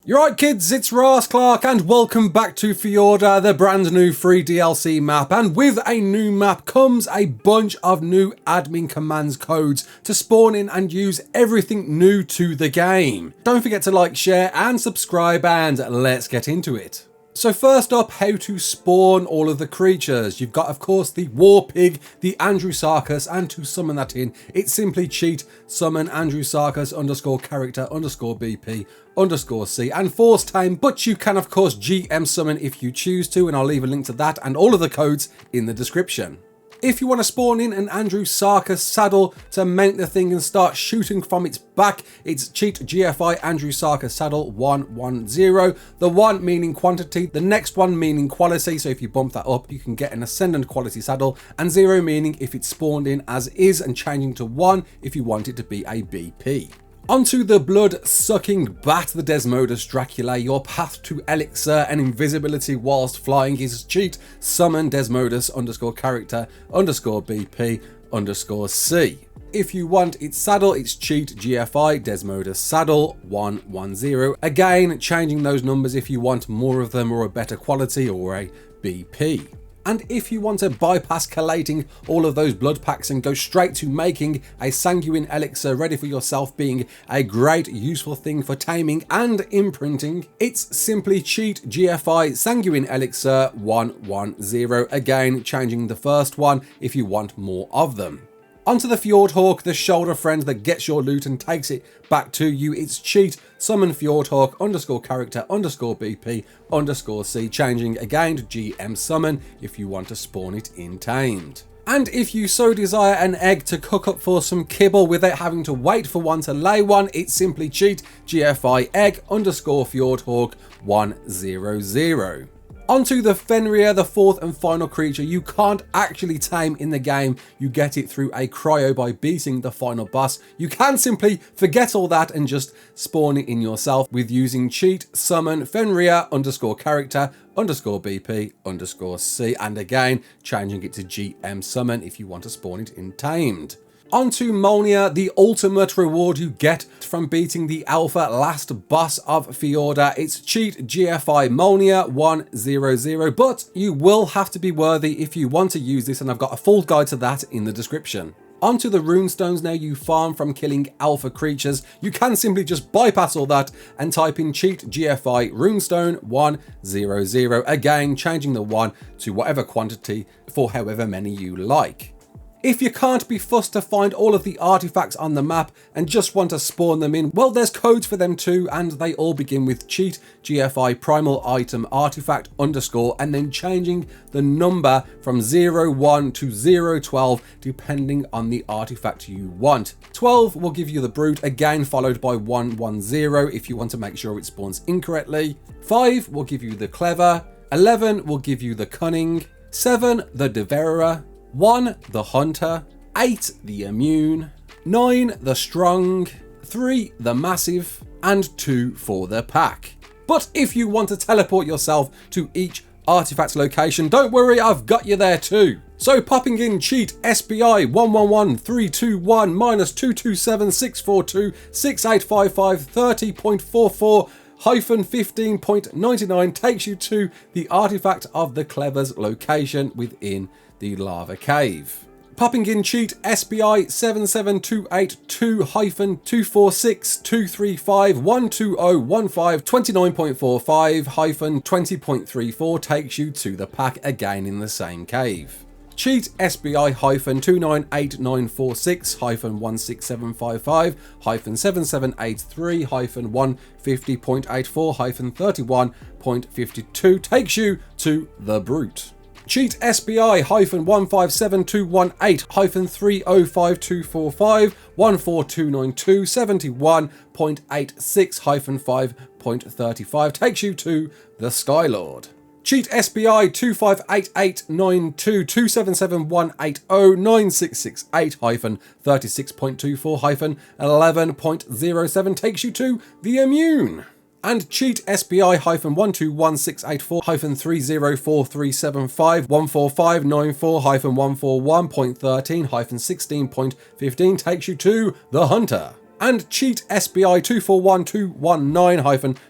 You're right kids, it's Raasclark and welcome back to Fjordur, the brand new free DLC map, and with a new map comes a bunch of new admin commands codes to spawn in and use everything new to the game. Don't forget to like, share and subscribe, and let's get into it. So first up, how to spawn all of the creatures. You've got of course the War Pig, the Andrewsarchus, and to summon that in, it's simply cheat summon Andrewsarchus _ character _ BP _ C and force tame, but you can of course GM summon if you choose to, and I'll leave a link to that and all of the codes in the description. If you want to spawn in an Andrewsarchus saddle to mount the thing and start shooting from its back, it's cheat GFI Andrewsarchus saddle 110. The 1 meaning quantity, the next one meaning quality, so if you bump that up you can get an ascendant quality saddle, and 0 meaning if it's spawned in as is and changing to 1 if you want it to be a BP. Onto the blood-sucking bat, the Desmodus Dracula. Your path to elixir and invisibility whilst flying is cheat summon Desmodus _ character _ BP _ C. If you want its saddle, it's cheat GFI Desmodus saddle 110. Again, changing those numbers if you want more of them or a better quality or a BP. And if you want to bypass collating all of those blood packs and go straight to making a sanguine elixir ready for yourself, being a great useful thing for taming and imprinting, it's simply cheat GFI sanguine elixir 110. Again, changing the first one if you want more of them. Onto the Fjordhawk, the shoulder friend that gets your loot and takes it back to you. It's cheat summon Fjordhawk _ character _ BP _ C, changing again to GM summon if you want to spawn it in tamed. And if you so desire an egg to cook up for some kibble without having to wait for one to lay one, it's simply cheat GFI egg _ Fjordhawk 100. Onto the Fenrir, the fourth and final creature you can't actually tame in the game. You get it through a cryo by beating the final boss. You can simply forget all that and just spawn it in yourself with using cheat summon Fenrir _ character _ BP _ C, and again changing it to GM summon if you want to spawn it in tamed. Onto Mjolnir, the ultimate reward you get from beating the alpha last boss of Fjordur. It's cheat GFI Mjolnir 100, but you will have to be worthy if you want to use this, and I've got a full guide to that in the description. Onto the runestones now you farm from killing alpha creatures. You can simply just bypass all that and type in cheat GFI runestone 100, again changing the 1 to whatever quantity for however many you like. If you can't be fussed to find all of the artifacts on the map and just want to spawn them in, well, there's codes for them too, and they all begin with cheat GFI primal item artifact _ and then changing the number from 01 to 012 depending on the artifact you want. 12 will give you the brute, again followed by 110 if you want to make sure it spawns incorrectly. 5 will give you the clever. 11 will give you the cunning. 7 the devourer. 1 the hunter, 8 the immune, 9 the strong, 3 the massive, and 2 for the pack. But if you want to teleport yourself to each artifact location, don't worry, I've got you there too. So popping in cheat SBI 111321 -227 642 6855 30.44 -15.99 takes you to the artifact of the clever's location within the lava cave. Popping in cheat SBI 77282 -246 235 12015 29.45 -20.34 takes you to the pack again in the same cave. Cheat SBI -29896 -16755 -7783 -150.84 -31.52 takes you to the brute. Cheat SBI -157218 -305245 14292 71.86 -5.35 takes you to the Skylord. Cheat SBI 258892 277180 9668 -36.24 -11.07 takes you to the Immune. And cheat SBI -121684 -304375 14594 -141.13 -16.15 takes you to the Hunter. And cheat SBI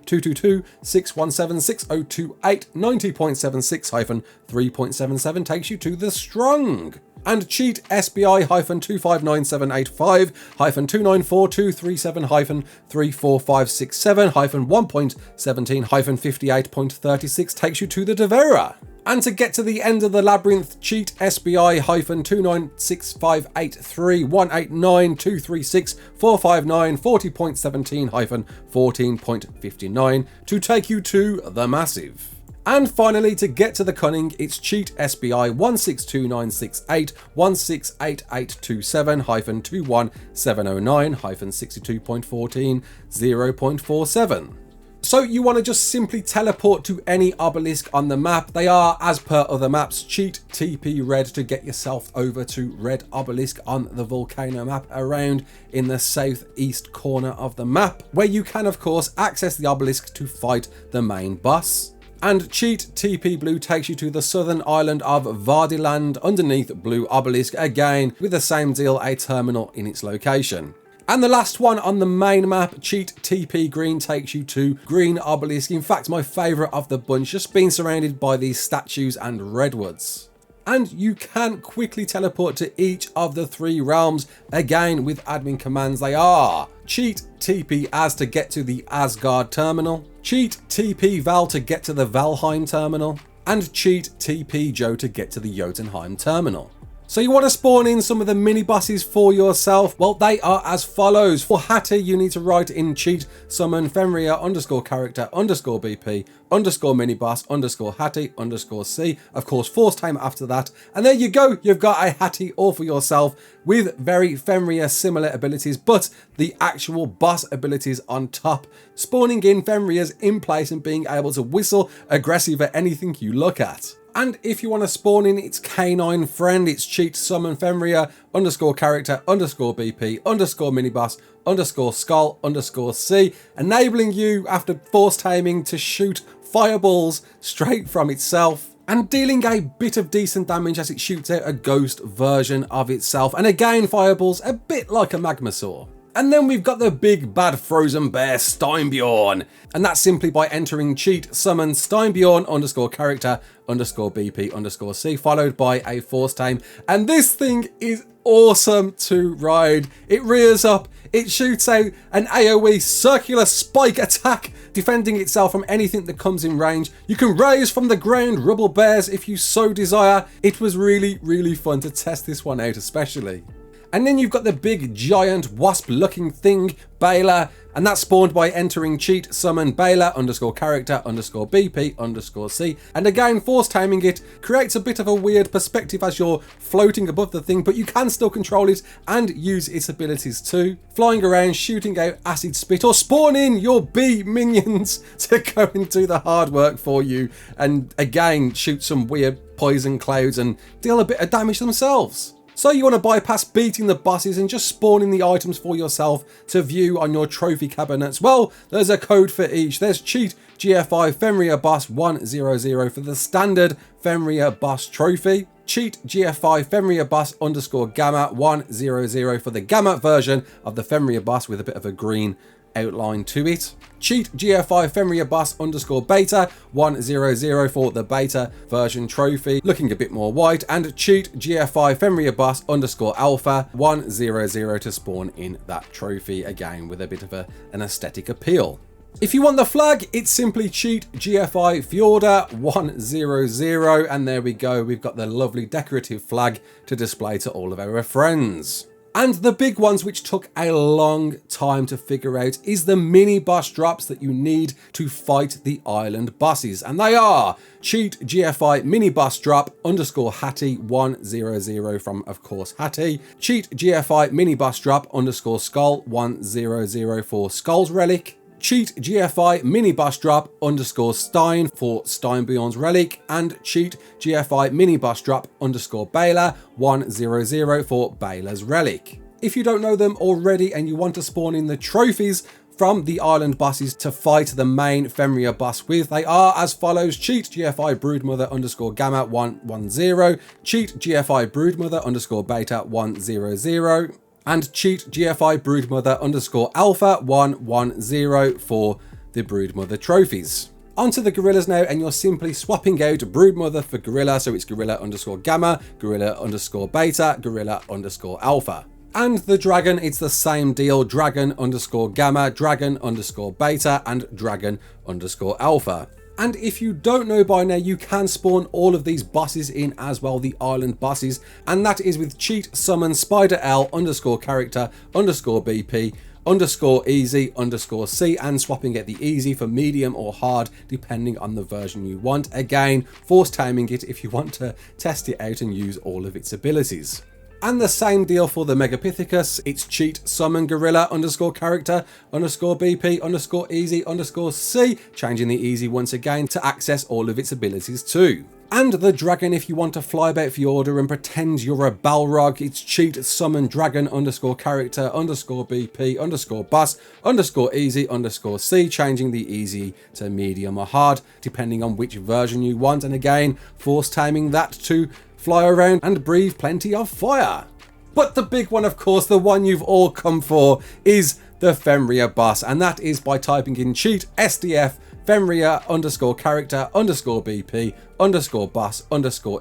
241219-222-617-6028 90.76-3.77 takes you to the strong. And cheat SBI-259785-294237-34567-1.17-58.36 takes you to the Devera. And to get to the end of the labyrinth, cheat SBI-296583-189-236-459-40.17-14.59 to take you to the massive. And finally, to get to the cunning, it's cheat SBI 162968-1688227-21709-62.14 0.47. So you want to just simply teleport to any obelisk on the map. They are, as per other maps, cheat TP red to get yourself over to red obelisk on the volcano map around in the southeast corner of the map, where you can of course access the obelisk to fight the main boss. And cheat TP blue takes you to the southern island of Vardiland underneath blue obelisk, again with the same deal, a terminal in its location. And the last one on the main map, cheat TP green, takes you to green obelisk. In fact, my favourite of the bunch, just being surrounded by these statues and redwoods. And you can quickly teleport to each of the three realms, again with admin commands. They are cheat TP Az to get to the Asgard terminal, cheat TP Val to get to the Valheim terminal, and cheat TP Joe to get to the Jotunheim terminal. So you want to spawn in some of the mini bosses for yourself? Well, they are as follows. For Hattie, you need to write in cheat summon Fenrir _ character _ BP _ mini boss _ Hattie _ C. Of course, force tame after that. And there you go. You've got a Hattie all for yourself with very Fenrir similar abilities, but the actual boss abilities on top. Spawning in Fenrir's in place and being able to whistle aggressive at anything you look at. And if you want to spawn in its canine friend, it's cheat summon Fenrir _ character _ BP _ mini boss _ skull _ C, enabling you after force taming to shoot fireballs straight from itself and dealing a bit of decent damage as it shoots out a ghost version of itself. And again, fireballs a bit like a magmasaur. And then we've got the big bad frozen bear Steinbjorn, and that's simply by entering cheat summon Steinbjorn _ character _ BP _ C, followed by a force tame. And this thing is awesome to ride. It rears up, it shoots out an AoE circular spike attack, defending itself from anything that comes in range. You can raise from the ground rubble bears if you so desire. It was really fun to test this one out especially. And then you've got the big giant wasp looking thing, Baylor, and that's spawned by entering cheat summon Baylor _ character _ BP _ C. And again, force taming it creates a bit of a weird perspective as you're floating above the thing, but you can still control it and use its abilities too. Flying around, shooting out acid spit, or spawn in your bee minions to go and do the hard work for you. And again, shoot some weird poison clouds and deal a bit of damage themselves. So you want to bypass beating the bosses and just spawning the items for yourself to view on your trophy cabinets? Well, there's a code for each. There's cheat GFI Fenrir Boss 100 for the standard Fenrir Boss trophy. Cheat GFI Fenrir Boss _ Gamma 100 for the Gamma version of the Fenrir Boss with a bit of a green outline to it. Cheat GFI Fenrir Boss _ Beta 100 for the Beta version trophy, looking a bit more white. And cheat GFI Fenrir Boss _ Alpha 100 to spawn in that trophy, again with a bit of an aesthetic appeal. If you want the flag, it's simply cheat GFI Fjordur 100, and there we go. We've got the lovely decorative flag to display to all of our friends. And the big ones which took a long time to figure out is the mini boss drops that you need to fight the island bosses. And they are cheat GFI mini boss drop _ Hattie 100 from, of course, Hattie. Cheat GFI mini boss drop _ Skull 100 for Skull's relic. Cheat GFI mini boss drop _ Stein for Steinbjorn's relic, and cheat GFI mini boss drop _ Baylor 100 for Baylor's relic. If you don't know them already and you want to spawn in the trophies from the island bosses to fight the main Fenrir boss with, they are as follows: cheat GFI Broodmother _ Gamma 110, cheat GFI Broodmother _ Beta 100, and cheat GFI Broodmother _alpha 110 for the Broodmother trophies. Onto the gorillas now, and you're simply swapping out Broodmother for gorilla, so it's gorilla _gamma, gorilla _beta, gorilla _alpha. And the dragon, it's the same deal, dragon _gamma, dragon _beta, and dragon _alpha. And if you don't know by now, you can spawn all of these bosses in as well, the island bosses, and that is with cheat summon spider L _character _BP _easy _C, and swapping it the easy for medium or hard depending on the version you want. Again, force taming it if you want to test it out and use all of its abilities. And the same deal for the Megapithecus, it's cheat summon gorilla _character _BP _easy _C, changing the easy once again to access all of its abilities too. And the dragon, if you want to fly about Fjordur and pretend you're a Balrog, it's cheat summon dragon _character _BP boss _easy _C, changing the easy to medium or hard depending on which version you want, and again force taming that to fly around and breathe plenty of fire. But the big one, of course, the one you've all come for, is the Fenrir boss, and that is by typing in cheat SDF Fenrir _character _BP _boss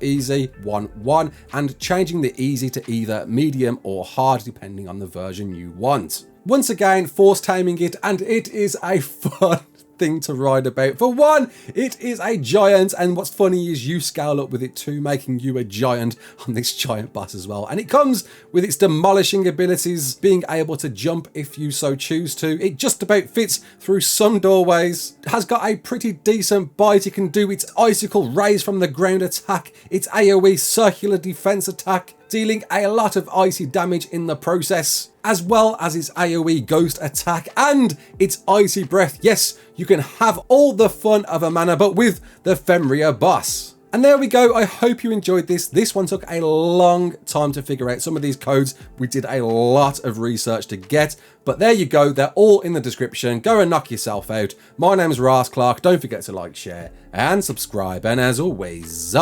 _easy 11 and changing the easy to either medium or hard depending on the version you want. Once again, force taming it, and it is a fun thing to ride about. For one, it is a giant, and what's funny is you scale up with it too, making you a giant on this giant boss as well. And it comes with its demolishing abilities, being able to jump if you so choose to. It just about fits through some doorways, has got a pretty decent bite. It can do its icicle raise from the ground attack, its AoE circular defense attack, dealing a lot of icy damage in the process, as well as its AoE ghost attack and its icy breath. Yes, you can have all the fun of a mana, but with the Fenrir boss. And there we go. I hope you enjoyed this. This one took a long time to figure out. Some of these codes we did a lot of research to get, but there you go. They're all in the description. Go and knock yourself out. My name's Raasclark. Don't forget to like, share, and subscribe. And as always,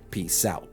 peace out.